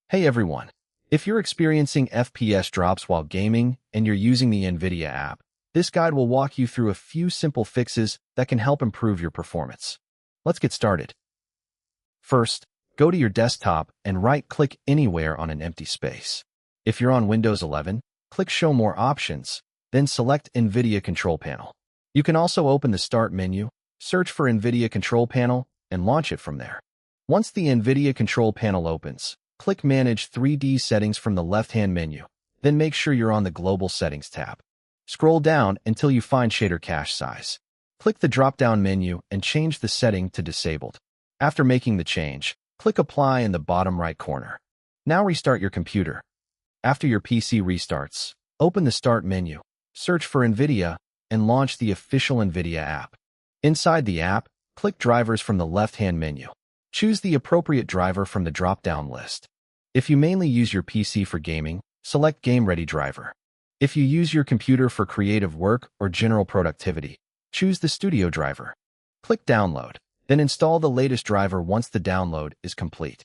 Hey everyone! If you're experiencing FPS drops while gaming and you're using the NVIDIA app, this guide will walk you through a few simple fixes that can help improve your performance. Let's get started. First, go to your desktop and right-click anywhere on an empty space. If you're on Windows 11, click Show More Options, then select NVIDIA Control Panel. You can also open the Start menu, search for NVIDIA Control Panel, and launch it from there. Once the NVIDIA Control Panel opens, click Manage 3D Settings from the left-hand menu, then make sure you're on the Global Settings tab. Scroll down until you find Shader Cache Size. Click the drop-down menu and change the setting to Disabled. After making the change, click Apply in the bottom right corner. Now restart your computer. After your PC restarts, open the Start menu, search for NVIDIA, and launch the official NVIDIA app. Inside the app, click Drivers from the left-hand menu. Choose the appropriate driver from the drop-down list. If you mainly use your PC for gaming, select Game Ready driver. If you use your computer for creative work or general productivity, choose the Studio driver. Click Download, then install the latest driver once the download is complete.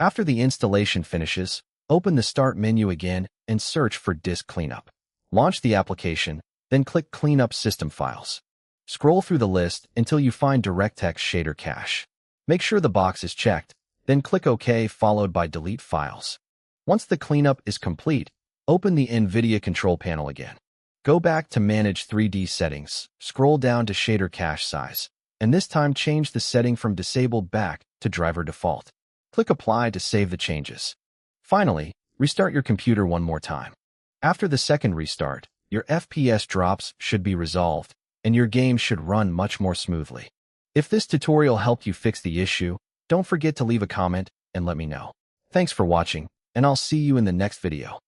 After the installation finishes, open the Start menu again and search for Disk Cleanup. Launch the application, then click Clean Up System Files. Scroll through the list until you find DirectX Shader Cache. Make sure the box is checked, then click OK followed by Delete Files. Once the cleanup is complete, open the NVIDIA Control Panel again. Go back to Manage 3D Settings, scroll down to Shader Cache Size, and this time change the setting from Disabled back to Driver Default. Click Apply to save the changes. Finally, restart your computer one more time. After the second restart, your FPS drops should be resolved, and your game should run much more smoothly. If this tutorial helped you fix the issue, don't forget to leave a comment and let me know. Thanks for watching, and I'll see you in the next video.